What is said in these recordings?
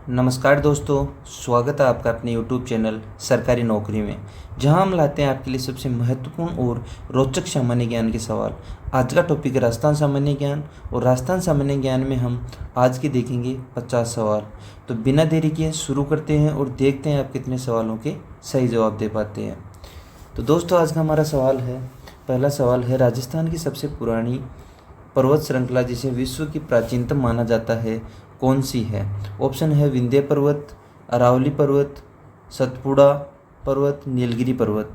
नमस्कार दोस्तों, स्वागत है आपका अपने YouTube चैनल सरकारी नौकरी में, जहां हम लाते हैं आपके लिए सबसे महत्वपूर्ण और रोचक सामान्य ज्ञान के सवाल। आज का टॉपिक है राजस्थान सामान्य ज्ञान, और राजस्थान सामान्य ज्ञान में हम आज के देखेंगे 50 सवाल। तो बिना देरी किए शुरू करते हैं और देखते हैं आप कितने सवालों के सही जवाब दे पाते हैं। तो दोस्तों, आज का हमारा सवाल है, पहला सवाल है, राजस्थान की सबसे पुरानी पर्वत श्रृंखला जिसे विश्व की प्राचीनतम माना जाता है कौन सी है? ऑप्शन है विंध्य पर्वत, अरावली पर्वत, सतपुड़ा पर्वत, नीलगिरी पर्वत।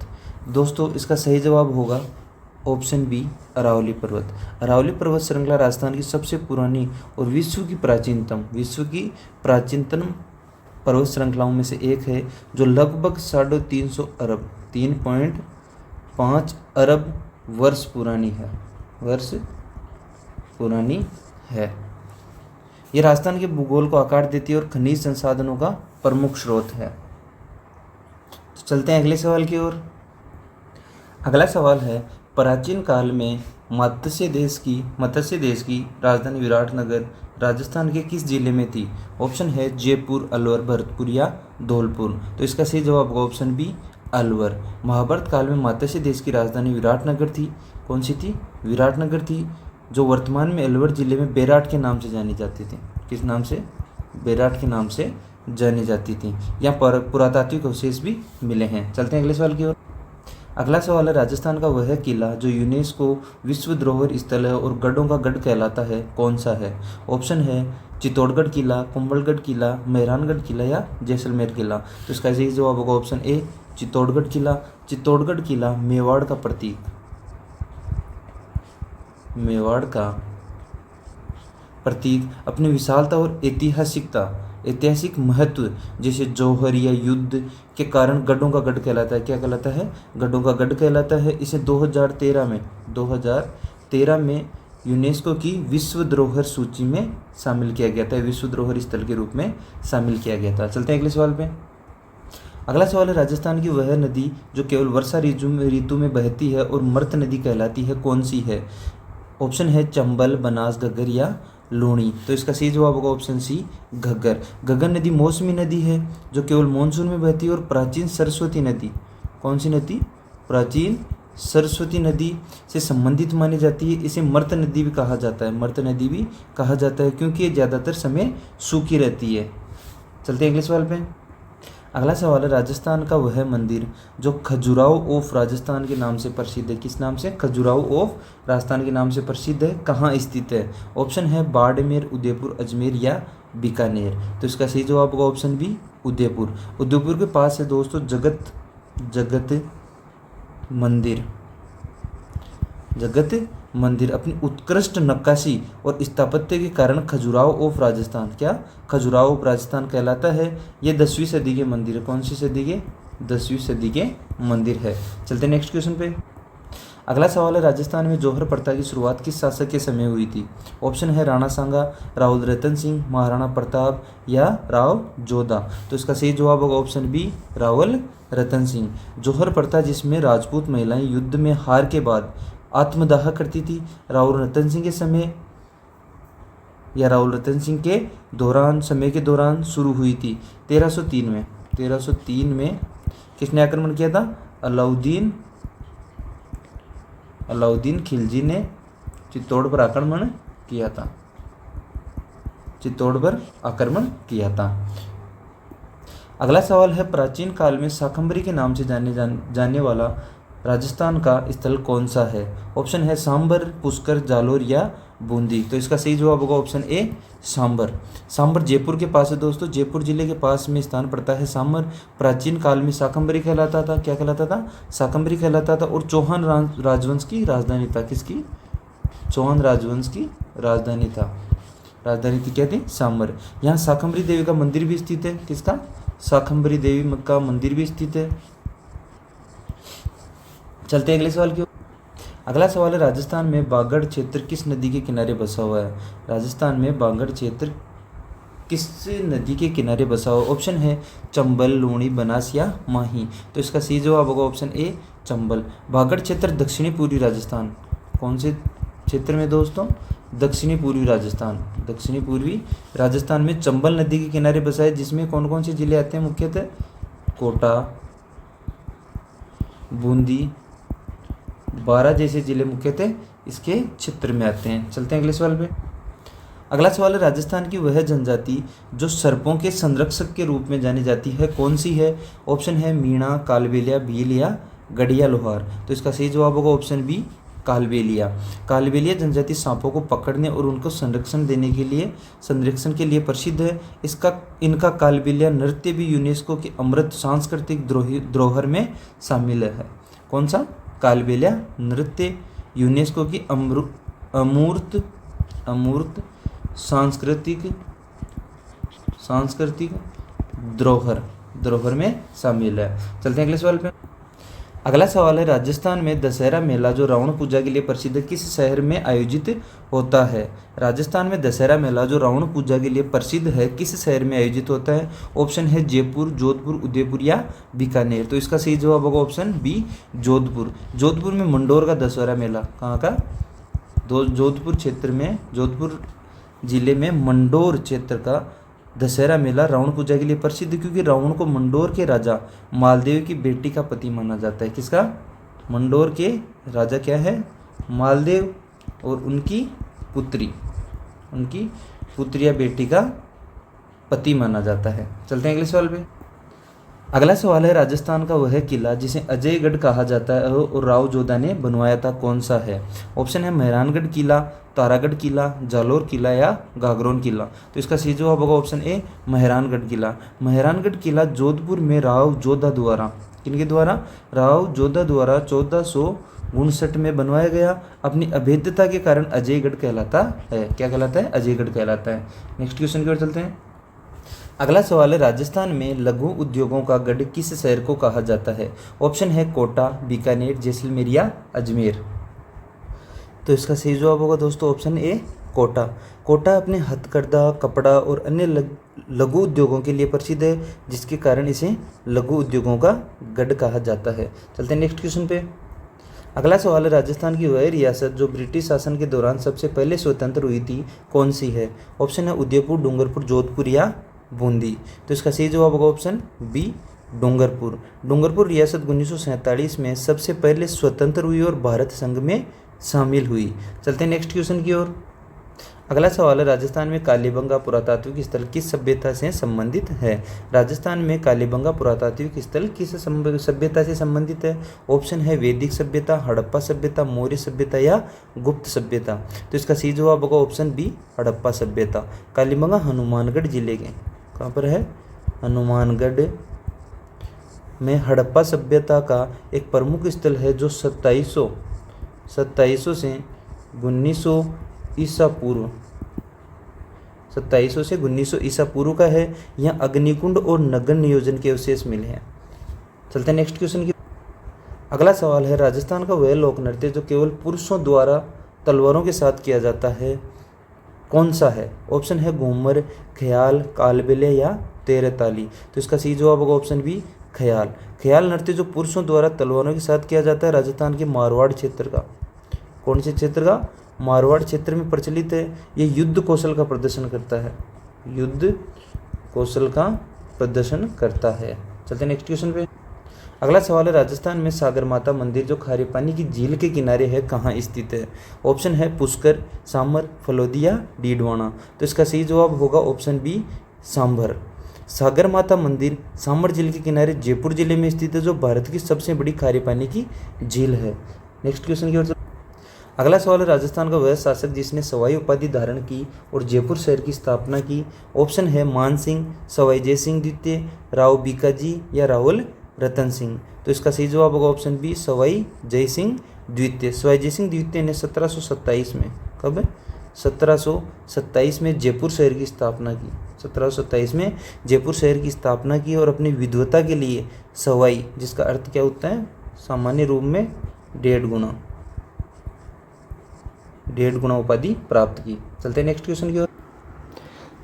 दोस्तों, इसका सही जवाब होगा ऑप्शन बी, अरावली पर्वत। अरावली पर्वत श्रृंखला राजस्थान की सबसे पुरानी और विश्व की प्राचीनतम पर्वत श्रृंखलाओं में से एक है, जो लगभग 3.5 अरब वर्ष पुरानी है। ये राजस्थान के भूगोल को आकार देती है और खनिज संसाधनों का प्रमुख स्रोत है। तो चलते हैं अगले सवाल की ओर। अगला सवाल है, प्राचीन काल में मत्स्य देश की राजधानी विराटनगर राजस्थान के किस जिले में थी? ऑप्शन है जयपुर, अलवर, भरतपुर या धौलपुर। तो इसका सही जवाब होगा ऑप्शन बी, अलवर। महाभारत काल में मत्स्य देश की राजधानी विराटनगर थी। कौन सी थी? विराटनगर थी, जो वर्तमान में अलवर जिले में बेराट के नाम से जानी जाती थी। किस नाम से? बेराट के नाम से जानी जाती थी। यहाँ पर पुरातात्विक अवशेष भी मिले हैं। चलते हैं अगले सवाल की ओर। अगला सवाल है, राजस्थान का वह किला जो यूनेस्को विश्व धरोहर स्थल है और गढ़ों का गढ़ कहलाता है, कौन सा है? ऑप्शन है चित्तौड़गढ़ किला, कुंभलगढ़ किला, मेहरानगढ़ किला या जैसलमेर किला। तो इसका सही जवाब होगा ऑप्शन ए, चित्तौड़गढ़ किला। चित्तौड़गढ़ किला मेवाड़ का प्रतीक अपनी विशालता और ऐतिहासिक महत्व, जैसे जौहर या युद्ध के कारण गढ़ों का गढ़ कहलाता है। क्या कहलाता है? गढ़ों का गढ़ कहलाता है। इसे 2013 में यूनेस्को की विश्व धरोहर सूची में शामिल किया गया था, विश्व धरोहर स्थल के रूप में शामिल किया गया था। चलते हैं अगले सवाल पे। अगला सवाल है, राजस्थान की वह नदी जो केवल वर्षा ऋतु में बहती है और मृत नदी कहलाती है, कौन सी है? ऑप्शन है चंबल, बनास, घग्गर या लूणी। तो इसका सही जवाब होगा ऑप्शन सी, घग्गर। घग्गर नदी मौसमी नदी है जो केवल मानसून में बहती है और प्राचीन सरस्वती नदी, कौन सी नदी? प्राचीन सरस्वती नदी से संबंधित मानी जाती है। इसे मृत नदी भी कहा जाता है, क्योंकि ये ज़्यादातर समय सूखी रहती है। चलते हैं अगले सवाल पे। अगला सवाल है, राजस्थान का वह मंदिर जो खजुराहो ऑफ राजस्थान के नाम से प्रसिद्ध है, किस नाम से? खजुराहो ऑफ राजस्थान के नाम से प्रसिद्ध है, कहाँ स्थित है? ऑप्शन है बाड़मेर, उदयपुर, अजमेर या बीकानेर। तो इसका सही जवाब होगा ऑप्शन बी, उदयपुर। उदयपुर के पास है दोस्तों जगत मंदिर अपनी उत्कृष्ट नक्काशी और स्थापत्य के कारण खजुराहो ऑफ राजस्थान कहलाता है। ये 10वीं सदी के मंदिर है। कौन सी सदी के? 10वीं सदी के मंदिर है। चलते नेक्स्ट क्वेश्चन पे। अगला सवाल है, राजस्थान में जौहर प्रथा की शुरुआत किस शासक के समय हुई थी? ऑप्शन है राणा सांगा, राहुल रतन सिंह, महाराणा प्रताप या राव जोधा। तो इसका सही जवाब होगा ऑप्शन बी, रावल रतन सिंह। जौहर प्रथा जिसमें राजपूत महिलाएं युद्ध में हार के बाद आत्मदाह करती थी, राहुल रतन सिंह के समय के दौरान शुरू हुई थी 1303 में। किसने आक्रमण किया था? अलाउद्दीन खिलजी ने चित्तौड़ पर आक्रमण किया था। अगला सवाल है, प्राचीन काल में शाकंभरी के नाम से जाने वाला राजस्थान का स्थल कौन सा है? ऑप्शन है सांबर, पुष्कर, जालोर या बूंदी। तो इसका सही जवाब होगा ऑप्शन ए, सांबर। सांबर जयपुर के पास है दोस्तों, जयपुर जिले के पास में स्थान पड़ता है सांबर। प्राचीन काल में शाकंभरी कहलाता था। क्या कहलाता था? शाकंभरी कहलाता था, और चौहान राजवंश की राजधानी था। किसकी? चौहान राजवंश की राजधानी थी क्या थी? सांबर। यहाँ शाकंभरी देवी का मंदिर भी स्थित है। किसका? शाकंभरी देवी का मंदिर भी स्थित है। चलते हैं अगले सवाल की ओर। अगला सवाल है, राजस्थान में बागड़ क्षेत्र किस नदी के किनारे बसा हुआ है? राजस्थान में बागड़ क्षेत्र किस नदी के किनारे बसा हुआ? ऑप्शन है चंबल, लूणी, बनास या माही। तो इसका सही जवाब होगा ऑप्शन ए, चंबल। बागड़ क्षेत्र दक्षिणी पूर्वी राजस्थान, कौन से क्षेत्र में दोस्तों? दक्षिणी पूर्वी राजस्थान। दक्षिणी पूर्वी राजस्थान में चंबल नदी के किनारे बसा है, जिसमें कौन कौन से जिले आते हैं मुख्यतः? कोटा, बूंदी, बारां जैसे जिले मुख्यतः इसके क्षेत्र में आते हैं। चलते हैं अगले सवाल पे। अगला सवाल है, राजस्थान की वह जनजाति जो सर्पों के संरक्षक के रूप में जानी जाती है कौन सी है? ऑप्शन है मीणा, कालबेलिया, भील या गढ़िया लोहार। तो इसका सही जवाब होगा ऑप्शन बी, कालबेलिया। कालबेलिया जनजाति सांपों को पकड़ने और उनको संरक्षण के लिए प्रसिद्ध है। इनका कालबेलिया नृत्य भी यूनेस्को के अमृत सांस्कृतिक धरोहर में शामिल है। कौन सा? कालबेलिया नृत्य यूनेस्को की अमूर्त सांस्कृतिक धरोहर में शामिल है। चलते हैं अगले सवाल पे। अगला सवाल है, राजस्थान में दशहरा मेला जो रावण पूजा के लिए प्रसिद्ध है किस शहर में आयोजित होता है? राजस्थान में दशहरा मेला जो रावण पूजा के लिए प्रसिद्ध है किस शहर में आयोजित होता है? ऑप्शन है जयपुर, जोधपुर, उदयपुर या बीकानेर। तो इसका सही जवाब होगा ऑप्शन बी, जोधपुर। जोधपुर में मंडोर का दशहरा मेला, कहाँ का? जोधपुर क्षेत्र में, जोधपुर जिले में मंडोर क्षेत्र का दशहरा मेला रावण पूजा के लिए प्रसिद्ध, क्योंकि रावण को मंडोर के राजा मालदेव की बेटी का पति माना जाता है। किसका? मंडोर के राजा क्या है? मालदेव, और उनकी पुत्री या बेटी का पति माना जाता है। चलते हैं अगले सवाल पे। अगला सवाल है, राजस्थान का वह किला जिसे अजयगढ़ कहा जाता है और राव जोधा ने बनवाया था कौन सा है? ऑप्शन है मेहरानगढ़ किला, तारागढ़ किला, जालोर किला या गागरोन किला। तो इसका सही जवाब होगा ऑप्शन ए, मेहरानगढ़ किला। मेहरानगढ़ किला जोधपुर में राव जोधा द्वारा, किनके द्वारा? राव जोधा द्वारा 1459 में बनवाया गया। अपनी अभेद्यता के कारण अजयगढ़ कहलाता है। क्या कहलाता है? अजयगढ़ कहलाता है। नेक्स्ट क्वेश्चन की ओर चलते हैं। अगला सवाल है, राजस्थान में लघु उद्योगों का गढ़ किस शहर को कहा जाता है? ऑप्शन है कोटा, बीकानेर, जैसलमेर या अजमेर। तो इसका सही जवाब होगा दोस्तों ऑप्शन ए, कोटा। कोटा अपने हथकरघा, कपड़ा और अन्य लघु उद्योगों के लिए प्रसिद्ध है, जिसके कारण इसे लघु उद्योगों का गढ़ कहा जाता है। चलते हैं नेक्स्ट क्वेश्चन पे। अगला सवाल है, राजस्थान की वह रियासत जो ब्रिटिश शासन के दौरान सबसे पहले स्वतंत्र हुई थी कौन सी है? ऑप्शन है उदयपुर, डूंगरपुर, जोधपुर या बूंदी। तो इसका सही जवाब होगा ऑप्शन बी, डूंगरपुर। डूंगरपुर रियासत 1947 में सबसे पहले स्वतंत्र हुई और भारत संघ में शामिल हुई। चलते हैं नेक्स्ट क्वेश्चन की ओर। अगला सवाल है, राजस्थान में कालीबंगा पुरातात्विक स्थल किस सभ्यता से संबंधित है? राजस्थान में कालीबंगा पुरातात्विक स्थल किस सभ्यता से संबंधित है? ऑप्शन है वैदिक सभ्यता, हड़प्पा सभ्यता, मौर्य सभ्यता या गुप्त सभ्यता। तो इसका सही जवाब होगा ऑप्शन बी, हड़प्पा सभ्यता। कालीबंगा हनुमानगढ़ जिले के, कहाँ पर है? हनुमानगढ़ में हड़प्पा सभ्यता का एक प्रमुख स्थल है जो 2700 से 1900 ईसा पूर्व 2700 से 1900 ईसा पूर्व का है। यहाँ अग्निकुंड और नगर नियोजन के अवशेष मिले हैं। चलते हैं नेक्स्ट क्वेश्चन की। अगला सवाल है, राजस्थान का वह लोक नृत्य जो केवल पुरुषों द्वारा तलवारों के साथ किया जाता है कौन सा है? ऑप्शन है घूमर, ख्याल, कालबेलिया या तेरताली। तो इसका सही जवाब होगा ऑप्शन बी, ख्याल। ख्याल नृत्य जो पुरुषों द्वारा तलवारों के साथ किया जाता है राजस्थान के मारवाड़ क्षेत्र का, कौन से क्षेत्र का? मारवाड़ क्षेत्र में प्रचलित है। ये युद्ध कौशल का प्रदर्शन करता है, युद्ध कौशल का प्रदर्शन करता है। चलते हैं नेक्स्ट क्वेश्चन पे। अगला सवाल है, राजस्थान में सागर माता मंदिर जो खारे पानी की झील के किनारे है कहाँ स्थित है? ऑप्शन है पुष्कर, सामर, फलोदी या डीडवाना। तो इसका सही जवाब होगा ऑप्शन बी, सांभर। सागर माता मंदिर सामर झील के किनारे जयपुर जिले में स्थित है, जो भारत की सबसे बड़ी खारे पानी की झील है। नेक्स्ट क्वेश्चन की ओर। अगला सवाल है, राजस्थान का वह शासक जिसने सवाई उपाधि धारण की और जयपुर शहर की स्थापना की? ऑप्शन है मान सिंह, सवाई जय सिंह द्वितीय, राव बीकाजी या राहुल रतन सिंह। तो इसका सही जवाब होगा ऑप्शन बी, सवाई जय सिंह द्वितीय। सवाई जय सिंह द्वितीय ने 1727 में, कब? 1727 में जयपुर शहर की स्थापना की। 1727 में जयपुर शहर की स्थापना की और अपनी विद्वता के लिए सवाई, जिसका अर्थ क्या होता है? सामान्य रूप में 1.5 गुना उपाधि प्राप्त की। चलते हैं नेक्स्ट क्वेश्चन की ओर।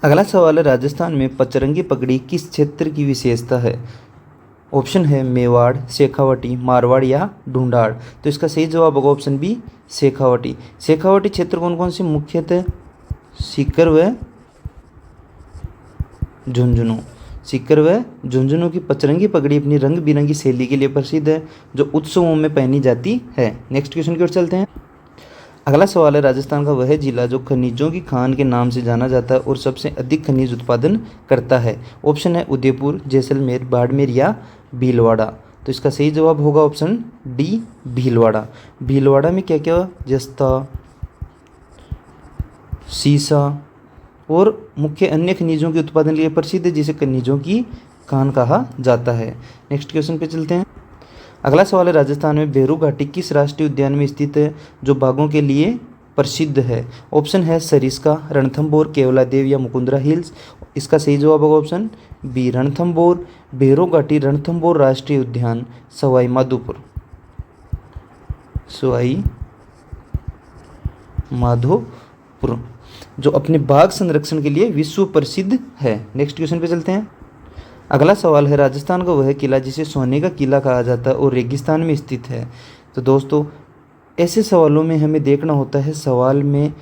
अगला सवाल है, राजस्थान में पचरंगी पगड़ी किस क्षेत्र की विशेषता है? ऑप्शन है मेवाड़, शेखावटी, मारवाड़ या ढूंढाड़। तो इसका सही जवाब होगा ऑप्शन बी, शेखावटी। शेखावटी क्षेत्र कौन कौन से मुख्यतः सीकर व झुंझुनू। सीकर व झुंझुनू की पचरंगी पगड़ी अपनी रंग बिरंगी शैली के लिए प्रसिद्ध है, जो उत्सवों में पहनी जाती है। नेक्स्ट क्वेश्चन की ओर चलते हैं। अगला सवाल है, राजस्थान का वह जिला जो खनिजों की खान के नाम से जाना जाता है और सबसे अधिक खनिज उत्पादन करता है। ऑप्शन है उदयपुर, जैसलमेर, बाड़मेर या भीलवाड़ा। तो इसका सही जवाब होगा ऑप्शन डी, भीलवाड़ा। भीलवाड़ा में क्या क्या, जस्ता, सीसा और मुख्य अन्य खनिजों के उत्पादन के लिए प्रसिद्ध है, जिसे खनिजों की खान कहा जाता है। नेक्स्ट क्वेश्चन पे चलते हैं। अगला सवाल है, राजस्थान में भेरू घाटी किस राष्ट्रीय उद्यान में स्थित है जो बाघों के लिए प्रसिद्ध है। ऑप्शन है सरिस्का, रणथंभौर, केवलादेव या मुकुंदरा हिल्स। इसका सही जवाब होगा ऑप्शन बी, रणथंभौर। भेरू घाटी रणथंभौर राष्ट्रीय उद्यान सवाई माधोपुर, सवाई माधोपुर, जो अपने बाघ संरक्षण के लिए विश्व प्रसिद्ध है। नेक्स्ट क्वेश्चन पे चलते हैं। अगला सवाल है, राजस्थान का वह किला जिसे सोने का किला कहा जाता है और रेगिस्तान में स्थित है। तो दोस्तों, ऐसे सवालों में हमें देखना होता है सवाल में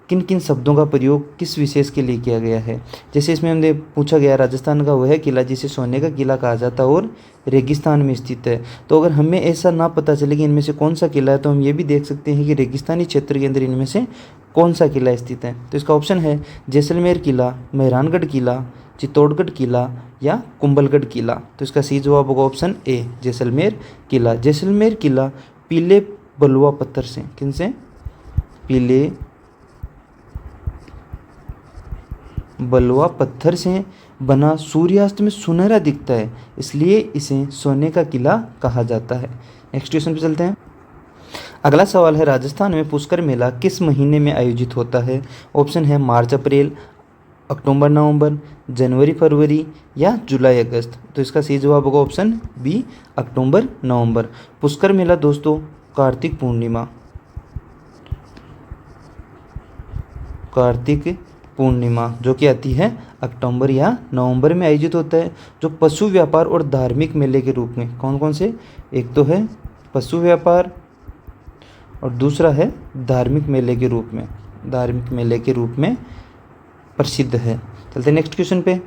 किन किन शब्दों का प्रयोग किस विशेष के लिए किया गया है। जैसे इसमें हमने पूछा गया, राजस्थान का वह किला जिसे सोने का किला कहा जाता है और रेगिस्तान में स्थित है। तो अगर हमें ऐसा ना पता चले कि इनमें से कौन सा किला है, तो हम ये भी देख सकते हैं कि रेगिस्तानी क्षेत्र के अंदर इनमें से कौन सा किला स्थित है। तो इसका ऑप्शन है जैसलमेर किला, मेहरानगढ़ किला, चित्तौड़गढ़ किला या कुंभलगढ़ किला। तो इसका सही जवाब होगा ऑप्शन ए, जैसलमेर किला। जैसलमेर किला पीले बलुआ पत्थर से, किन से, पीले बलुआ पत्थर से बना सूर्यास्त में सुनहरा दिखता है, इसलिए इसे सोने का किला कहा जाता है। नेक्स्ट क्वेश्चन पे चलते हैं। अगला सवाल है, राजस्थान में पुष्कर मेला किस महीने में आयोजित होता है। ऑप्शन है मार्च अप्रैल, अक्टूबर नवंबर, जनवरी फरवरी या जुलाई अगस्त। तो इसका सही जवाब होगा ऑप्शन बी, अक्टूबर नवंबर। पुष्कर मेला दोस्तों कार्तिक पूर्णिमा जो कि आती है अक्टूबर या नवंबर में आयोजित होता है, जो पशु व्यापार और धार्मिक मेले के रूप में, कौन कौन से, एक तो है पशु व्यापार और दूसरा है धार्मिक मेले के रूप में प्रसिद्ध है। चलते नेक्स्ट क्वेश्चन पे।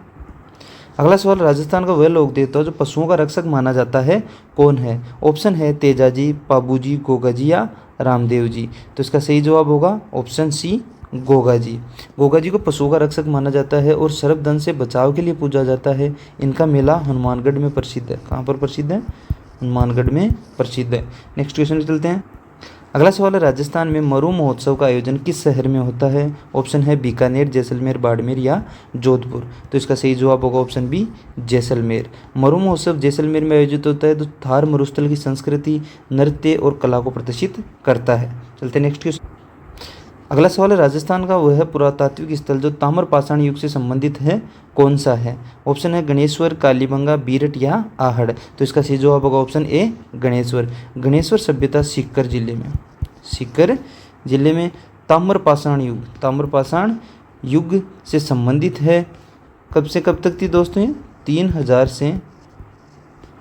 अगला सवाल, राजस्थान का वह लोक देवता जो पशुओं का रक्षक माना जाता है कौन है। ऑप्शन है तेजाजी, पाबूजी, गोगाजी या रामदेव जी। तो इसका सही जवाब होगा ऑप्शन सी, गोगाजी। गोगाजी को पशुओं का रक्षक माना जाता है और सर्पदंश से बचाव के लिए पूजा जाता है। इनका मेला हनुमानगढ़ में प्रसिद्ध है। कहाँ पर प्रसिद्ध है, हनुमानगढ़ में प्रसिद्ध है। नेक्स्ट क्वेश्चन पे चलते हैं। अगला सवाल है, राजस्थान में मरु महोत्सव का आयोजन किस शहर में होता है। ऑप्शन है बीकानेर, जैसलमेर, बाड़मेर या जोधपुर। तो इसका सही जवाब होगा ऑप्शन बी, जैसलमेर। मरु महोत्सव जैसलमेर में आयोजित होता है, तो थार मरुस्थल की संस्कृति, नृत्य और कला को प्रदर्शित करता है। चलते नेक्स्ट क्वेश्चन। अगला सवाल है, राजस्थान का वह पुरातात्विक स्थल जो ताम्रपाषाण युग से संबंधित है कौन सा है। ऑप्शन है गणेश्वर, कालीबंगा, बीरट या आहड़। तो इसका सही जवाब होगा ऑप्शन ए, गणेश्वर। गणेश्वर सभ्यता सीकर जिले में ताम्रपाषाण युग से संबंधित है। कब से कब तक थी दोस्तों ये, 3000 से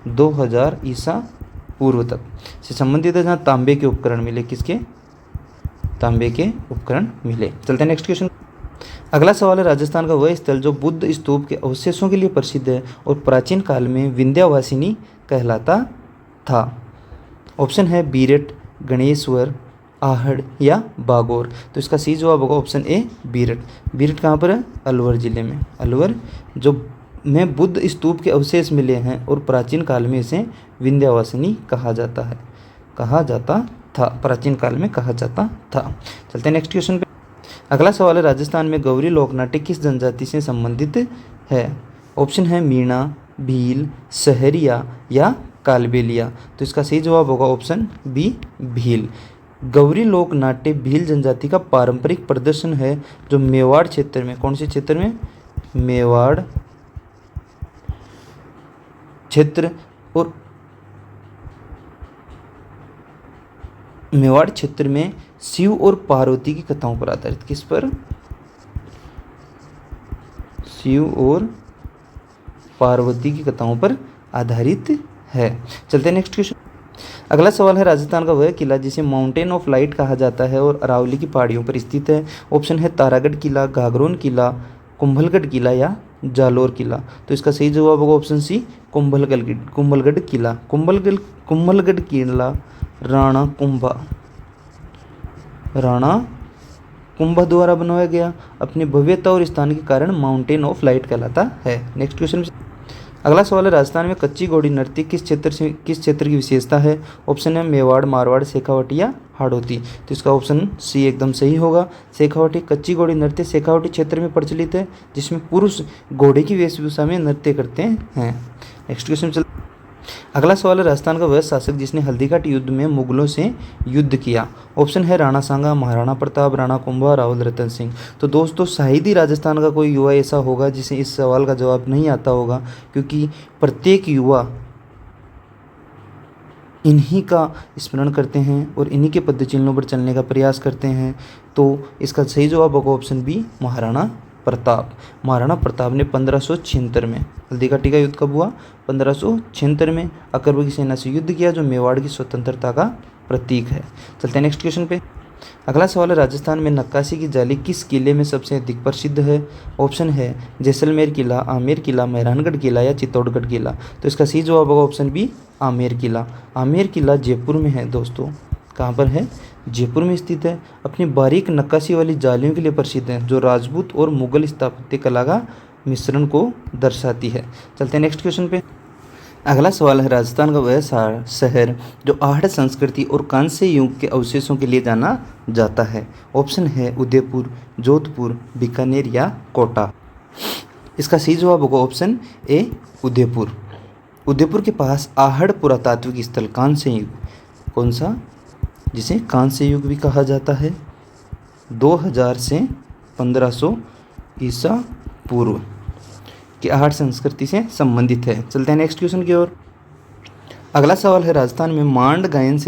2000 ईसा पूर्व तक से संबंधित है, जहाँ तांबे के उपकरण मिले। किसके, तांबे के उपकरण मिले। चलते हैं नेक्स्ट क्वेश्चन। अगला सवाल है, राजस्थान का वह स्थल जो बुद्ध स्तूप के अवशेषों के लिए प्रसिद्ध है और प्राचीन काल में विंध्यावासिनी कहलाता था। ऑप्शन है बीरट, गणेश्वर, आहड़ या बागोर। तो इसका सही जवाब होगा ऑप्शन ए, बीरट। बीरट कहाँ पर है, अलवर जिले में। अलवर जो में बुद्ध स्तूप के अवशेष मिले हैं और प्राचीन काल में इसे विंध्यावासिनी कहा जाता था, प्राचीन काल में कहा जाता था। चलते हैं नेक्स्ट क्वेश्चन पे। अगला सवाल है, राजस्थान में गौरी लोकनाट्य किस जनजाति से संबंधित है। ऑप्शन है मीणा, भील, सहरिया या कालबेलिया। तो इसका सही जवाब होगा ऑप्शन बी, भील। गौरी लोकनाट्य भील जनजाति का पारंपरिक प्रदर्शन है, जो मेवाड़ क्षेत्र में, कौन से क्षेत्र में, मेवाड़ क्षेत्र और मेवाड़ क्षेत्र में शिव और पार्वती की कथाओं पर आधारित, किस पर, शिव और पार्वती की कथाओं पर आधारित है। चलते हैं नेक्स्ट क्वेश्चन। अगला सवाल है राजस्थान का वह किला जिसे माउंटेन ऑफ लाइट कहा जाता है और अरावली की पहाड़ियों पर स्थित है। ऑप्शन है तारागढ़ किला, घाघरोन किला, कुंभलगढ़ किला या जालोर किला। तो इसका सही जवाब होगा ऑप्शन सी, कुंभलगढ़ किला। कुंभलगढ़ किला राणा कुंभा द्वारा बनवाया गया। अपनी भव्यता और स्थान के कारण माउंटेन ऑफ लाइट कहलाता है। Next question. अगला सवाल है राजस्थान में कच्ची घोड़ी नृत्य किस क्षेत्र की विशेषता है। ऑप्शन है मेवाड़, मारवाड़, शेखावटी या हाड़ौती। तो इसका ऑप्शन सी एकदम सही होगा, शेखावटी। कच्ची घोड़ी नृत्य शेखावटी क्षेत्र में प्रचलित है, जिसमें पुरुष घोड़े की वेशभूषा में नृत्य करते हैं। नेक्स्ट क्वेश्चन चल। अगला सवाल है राजस्थान का वह शासक जिसने हल्दीघाटी युद्ध में मुगलों से युद्ध किया। ऑप्शन है राणा सांगा, महाराणा प्रताप, राणा कुंभा, राहुल रतन सिंह। तो दोस्तों शायद ही राजस्थान का कोई युवा ऐसा होगा जिसे इस सवाल का जवाब नहीं आता होगा, क्योंकि प्रत्येक युवा इन्हीं का स्मरण करते हैं और इन्हीं के पद चिन्हों पर चलने का प्रयास करते हैं। तो इसका सही जवाब होगा ऑप्शन बी, महाराणा प्रताप। महाराणा प्रताप ने 1576 में, हल्दीघाटी का युद्ध कब हुआ, 1576 में अकबर की सेना से युद्ध किया, जो मेवाड़ की स्वतंत्रता का प्रतीक है। चलते हैं नेक्स्ट क्वेश्चन पे। अगला सवाल है राजस्थान में नक्काशी की जाली किस किले में सबसे अधिक प्रसिद्ध है। ऑप्शन है जैसलमेर किला, आमेर किला, मेहरानगढ़ किला या चित्तौड़गढ़ किला। तो इसका सही जवाब होगा ऑप्शन बी, आमेर किला। आमेर किला जयपुर में है दोस्तों। कहाँ पर है, जयपुर में स्थित है। अपनी बारीक नक्काशी वाली जालियों के लिए प्रसिद्ध है, जो राजपूत और मुगल स्थापत्य कला का मिश्रण को दर्शाती है। चलते हैं नेक्स्ट क्वेश्चन पे। अगला सवाल है राजस्थान का वह शहर जो आहड़ संस्कृति और कांस्य युग के अवशेषों के लिए जाना जाता है। ऑप्शन है उदयपुर, जोधपुर, बीकानेर या कोटा। इसका सही जवाब होगा ऑप्शन ए, उदयपुर। उदयपुर के पास आहड़ पुरातात्विक स्थल कांस्य युग, कौन सा, जिसे कांस्य युग भी कहा जाता है, 2000 से 1500 ईसा पूर्व की आहड़ संस्कृति से संबंधित है। चलते हैं नेक्स्ट क्वेश्चन की ओर। अगला सवाल है राजस्थान में मांड गायन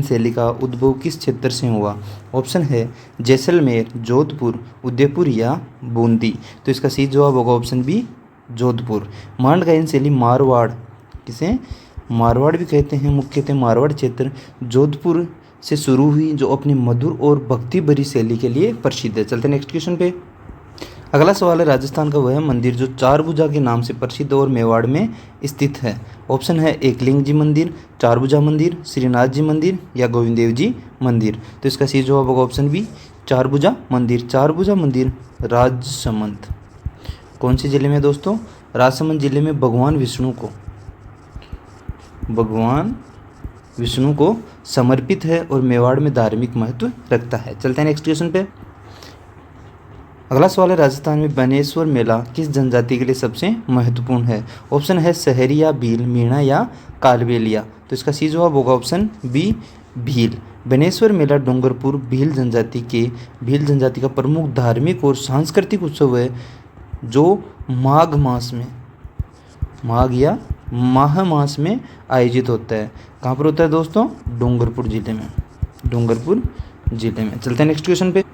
शैली का उद्भव किस क्षेत्र से हुआ। ऑप्शन है जैसलमेर, जोधपुर, उदयपुर या बूंदी। तो इसका सही जवाब होगा ऑप्शन बी, जोधपुर। मांड गायन शैली मारवाड़, किसे मारवाड़ भी कहते हैं, मुख्यतः मारवाड़ क्षेत्र जोधपुर से शुरू हुई, जो अपनी मधुर और भक्ति भरी शैली के लिए प्रसिद्ध है। चलते हैं नेक्स्ट क्वेश्चन पे। अगला सवाल है राजस्थान का वह मंदिर जो चारभुजा के नाम से प्रसिद्ध और मेवाड़ में स्थित है। ऑप्शन है एकलिंग जी मंदिर, चारभुजा मंदिर, श्रीनाथ जी मंदिर या गोविंद देव जी मंदिर। तो इसका सही जवाब होगा ऑप्शन बी, चारभुजा मंदिर। चारभुजा मंदिर राजसमंद, कौन से जिले में दोस्तों, राजसमंद जिले में भगवान विष्णु को समर्पित है और मेवाड़ में धार्मिक महत्व रखता है। चलते हैं नेक्स्ट क्वेश्चन पे। अगला सवाल है राजस्थान में बनेश्वर मेला किस जनजाति के लिए सबसे महत्वपूर्ण है। ऑप्शन है सहरिया, भील, मीणा या कालबेलिया। तो इसका सही जवाब होगा ऑप्शन बी, भील। बनेश्वर मेला डूंगरपुर भील जनजाति का प्रमुख धार्मिक और सांस्कृतिक उत्सव है, जो माघ मास में आयोजित होता है। कहाँ पर होता है दोस्तों, डूंगरपुर जिले में। चलते हैं नेक्स्ट क्वेश्चन पे।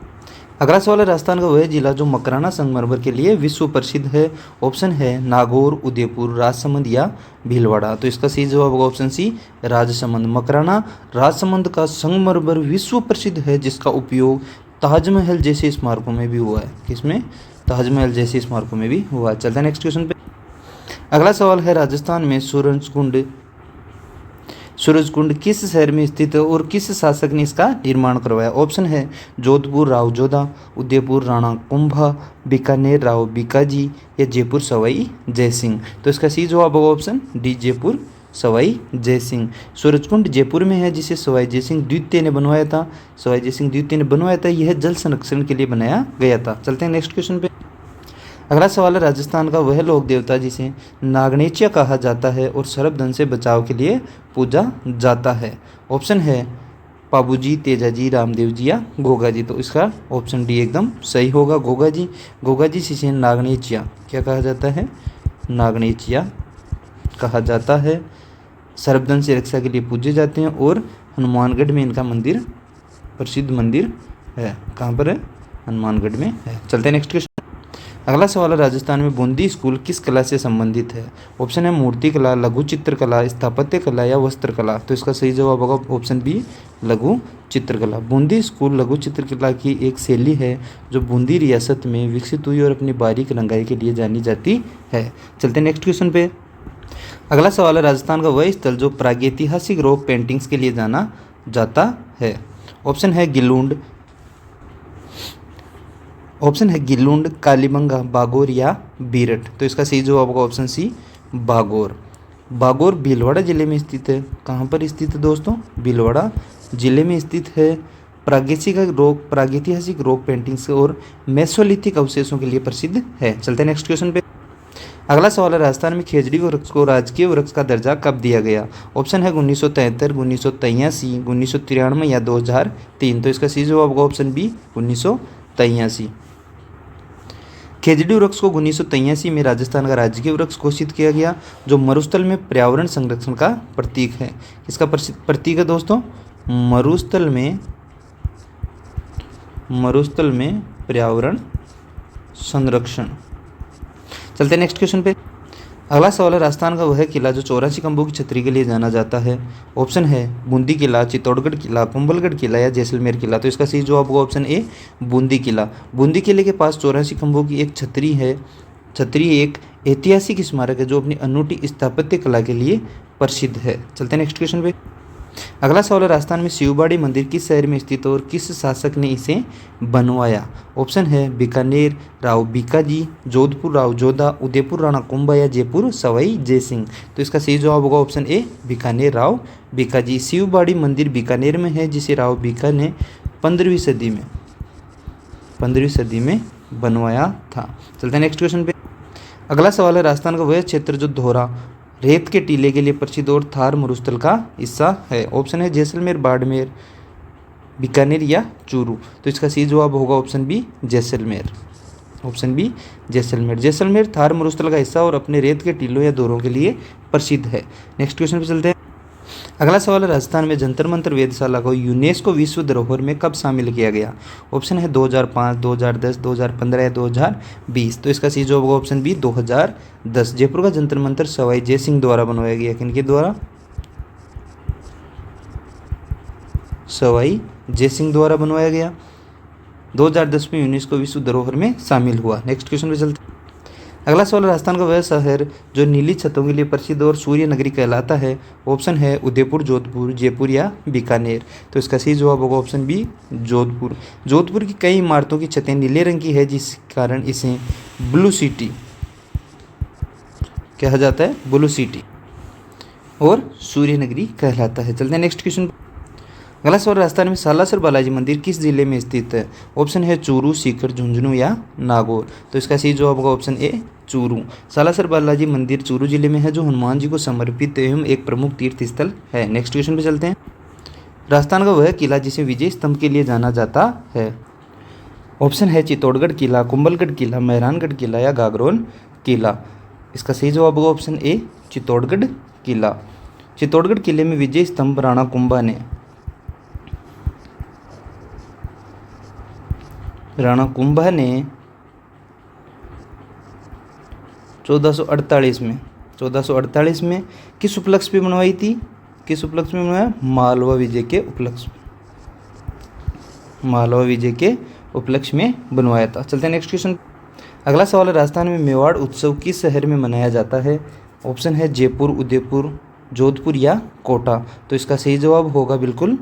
अगला सवाल है राजस्थान का वह जिला जो मकराना संगमरमर के लिए विश्व प्रसिद्ध है। ऑप्शन है नागौर, उदयपुर, राजसमंद या भीलवाड़ा। तो इसका सही जवाब होगा ऑप्शन सी, राजसमंद। मकराना राजसमंद का संगमरमर विश्व प्रसिद्ध है, जिसका उपयोग ताजमहल जैसे स्मारकों में भी हुआ है। किसमें, ताजमहल जैसे स्मारकों में भी हुआ। चलते हैं नेक्स्ट क्वेश्चन पे। अगला सवाल है राजस्थान में सूरजकुंड किस शहर में स्थित है और किस शासक ने इसका निर्माण करवाया। ऑप्शन है जोधपुर राव जोधा, उदयपुर राणा कुंभा, बीकानेर राव बीकाजी या जयपुर सवाई जयसिंह। तो इसका सही जवाब होगा ऑप्शन डी, जयपुर सवाई जयसिंह। सूरजकुंड जयपुर में है, जिसे सवाई जयसिंह द्वितीय ने बनवाया था। यह जल संरक्षण के लिए बनाया गया था। चलते हैं नेक्स्ट क्वेश्चन पे। अगला सवाल है राजस्थान का वह लोक देवता जिसे नागनेचिया कहा जाता है और सर्पदंश से बचाव के लिए पूजा जाता है। ऑप्शन है पाबूजी, तेजाजी, रामदेव जी या गोगा जी। तो इसका ऑप्शन डी एकदम सही होगा, गोगा जी जिसे नागनेचिया क्या कहा जाता है, नागनेचिया कहा जाता है। सर्पदंश से रक्षा के लिए पूजे जाते हैं और हनुमानगढ़ में इनका मंदिर, प्रसिद्ध मंदिर है। कहाँ पर है, हनुमानगढ़ में है। चलते हैं नेक्स्ट क्वेश्चन। अगला सवाल है, राजस्थान में बूंदी स्कूल किस कला से संबंधित है? ऑप्शन है मूर्ति कला, लघु चित्रकला, स्थापत्य कला या वस्त्र कला। तो इसका सही जवाब होगा ऑप्शन बी, लघु चित्रकला। बूंदी स्कूल लघु चित्रकला की एक शैली है जो बूंदी रियासत में विकसित हुई और अपनी बारीक रंगाई के लिए जानी जाती है। चलते हैं नेक्स्ट क्वेश्चन पे। अगला सवाल है, राजस्थान का वह स्थल जो प्रागैतिहासिक रॉक पेंटिंग्स के लिए जाना जाता है। ऑप्शन है गिलुंड, कालीबंगा, बागोर या बीरट। तो इसका सही जवाब होगा ऑप्शन सी, बागोर। बागोर भीलवाड़ा जिले में स्थित है। कहाँ पर स्थित है दोस्तों? भीलवाड़ा जिले में स्थित है। प्रागैतिहासिक रॉक पेंटिंग्स और मेसोलिथिक अवशेषों के लिए प्रसिद्ध है। चलते हैं नेक्स्ट क्वेश्चन पे। अगला सवाल है, राजस्थान में खेजड़ी वृक्ष को राजकीय वृक्ष का दर्जा कब दिया गया? ऑप्शन है 1973, 1983, 1993 या 2003। तो इसका सही जवाब होगा ऑप्शन बी, 1983। खेजड़ी वृक्ष को 1983 में राजस्थान का राजकीय वृक्ष घोषित किया गया, जो मरुस्थल में पर्यावरण संरक्षण का प्रतीक है। किसका प्रतीक है दोस्तों? मरुस्थल में पर्यावरण संरक्षण। चलते हैं नेक्स्ट क्वेश्चन पे। अगला सवाल है, राजस्थान का वह किला जो 84 खंभों की छतरी के लिए जाना जाता है। ऑप्शन है बूंदी किला, चित्तौड़गढ़ किला, कुंभलगढ़ किला या जैसलमेर किला। तो इसका सही जवाब होगा ऑप्शन ए, बूंदी किला। बूंदी किले के पास 84 खंभों की एक छतरी है। छतरी एक ऐतिहासिक स्मारक है जो अपनी अनूठी स्थापत्य कला के लिए प्रसिद्ध है। चलते हैं नेक्स्ट क्वेश्चन पे। अगला सवाल है, राजस्थान में शिवबाड़ी मंदिर किस शहर में स्थित है और किस शासक ने इसे बनवाया? ऑप्शन है बीकानेर राव बीकाजी, जोधपुर राव जोधा, उदयपुर राणा कुंभा या जयपुर सवाई जयसिंह। तो इसका सही जवाब होगा ऑप्शन ए, बीकानेर राव बीकाजी। शिवबाड़ी मंदिर बीकानेर में है, जिसे राव बीका ने 15वीं सदी में बनवाया था। चलते हैं नेक्स्ट क्वेश्चन पे। अगला सवाल है, राजस्थान का वह क्षेत्र जो धोरा रेत के टीले के लिए प्रसिद्ध और थार मरुस्थल का हिस्सा है। ऑप्शन है जैसलमेर, बाड़मेर, बीकानेर या चूरू। तो इसका सही जवाब होगा option B, Jaisalmer. Option B, Jaisalmer. Jaisalmer Thar मरुस्थल का हिस्सा और अपने रेत के टीलों या दौरों के लिए प्रसिद्ध है। नेक्स्ट क्वेश्चन पे चलते हैं। अगला सवाल है, राजस्थान में जंतर मंतर वेधशाला को यूनेस्को विश्व धरोहर में कब शामिल किया गया? ऑप्शन है 2005, 2010, 2015 या 2020। तो इसका सही जवाब होगा ऑप्शन बी, 2010। जयपुर का जंतर मंतर सवाई जयसिंह द्वारा बनवाया गया। किनके द्वारा? सवाई जयसिंह द्वारा बनवाया गया। 2010 में यूनेस्को विश्व धरोहर में शामिल हुआ। नेक्स्ट क्वेश्चन पे चलते हैं। अगला सवाल, राजस्थान का वह शहर जो नीली छतों के लिए प्रसिद्ध और सूर्य नगरी कहलाता है। ऑप्शन है उदयपुर, जोधपुर, जयपुर या बीकानेर। तो इसका सही जवाब होगा ऑप्शन बी, जोधपुर। जोधपुर की कई इमारतों की छतें नीले रंग की है, जिस कारण इसे ब्लू सिटी कहा जाता है, ब्लू सिटी और सूर्य नगरी कहलाता है। चलते हैं नेक्स्ट क्वेश्चन। अगला सवाल, राजस्थान में सालासर बालाजी मंदिर किस जिले में स्थित है? ऑप्शन है चूरू, सीकर, झुंझुनू या नागौर। तो इसका सही जवाब होगा ऑप्शन ए, चूरू। सालासर बालाजी मंदिर चूरू जिले में है, जो हनुमान जी को समर्पित एवं एक प्रमुख तीर्थ स्थल है। नेक्स्ट क्वेश्चन पे चलते हैं। राजस्थान का वह किला जिसे विजय स्तंभ के लिए जाना जाता है। ऑप्शन है चित्तौड़गढ़ किला, कुंभलगढ़ किला, मेहरानगढ़ किला या गागरोन किला। इसका सही जवाब होगा ऑप्शन ए, चित्तौड़गढ़ किला। चित्तौड़गढ़ किले में विजय स्तंभ राणा कुंभा ने 1448 में किस उपलक्ष्य पे बनवाई थी? किस उपलक्ष्य में बनवाया? मालवा विजय के उपलक्ष्य में बनवाया था। चलते हैं नेक्स्ट क्वेश्चन। अगला सवाल है, राजस्थान में मेवाड़ उत्सव किस शहर में मनाया जाता है? ऑप्शन है जयपुर, उदयपुर, जोधपुर या कोटा। तो इसका सही जवाब होगा बिल्कुल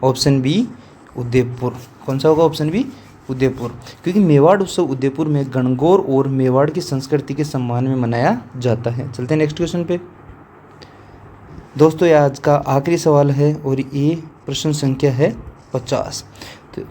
ऑप्शन बी, उदयपुर। कौन सा होगा? Option B, Udaipur. क्योंकि मेवाड़ उत्सव उदयपुर में गणगौर और मेवाड़ की संस्कृति के सम्मान में मनाया जाता है। चलते हैं नेक्स्ट क्वेश्चन पे। दोस्तों, ये आज का आखिरी सवाल है और ये प्रश्न संख्या है 50। तो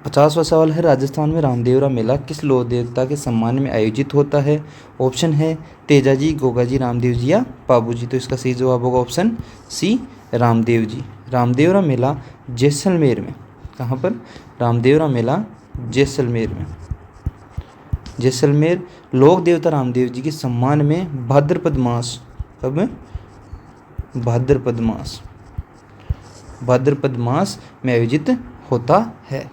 50वां सवाल है, राजस्थान में रामदेवरा मेला किस लौह देवता के सम्मान में आयोजित होता है? ऑप्शन है तेजाजी, गोगाजी, रामदेव जी या पाबू जी। तो इसका सही जवाब होगा ऑप्शन सी, रामदेव जी। रामदेवरा मेला जैसलमेर में, कहाँ पर? रामदेवरा मेला जैसलमेर में। जैसलमेर लोक देवता रामदेव जी के सम्मान में भाद्रपद मास, कब? भाद्रपद मास में आयोजित होता है।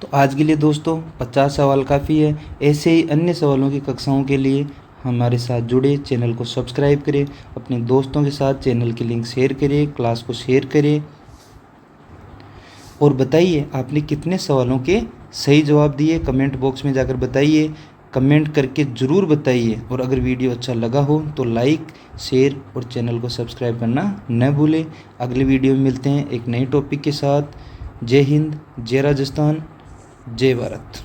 तो आज के लिए दोस्तों 50 सवाल काफ़ी है। ऐसे ही अन्य सवालों की कक्षाओं के लिए हमारे साथ जुड़े, चैनल को सब्सक्राइब करें, अपने दोस्तों के साथ चैनल की लिंक शेयर करें, क्लास को शेयर करें और बताइए आपने कितने सवालों के सही जवाब दिए। कमेंट बॉक्स में जाकर बताइए, कमेंट करके ज़रूर बताइए। और अगर वीडियो अच्छा लगा हो तो लाइक, शेयर और चैनल को सब्सक्राइब करना न भूलें। अगले वीडियो में मिलते हैं एक नए टॉपिक के साथ। जय हिंद, जय राजस्थान, जय भारत।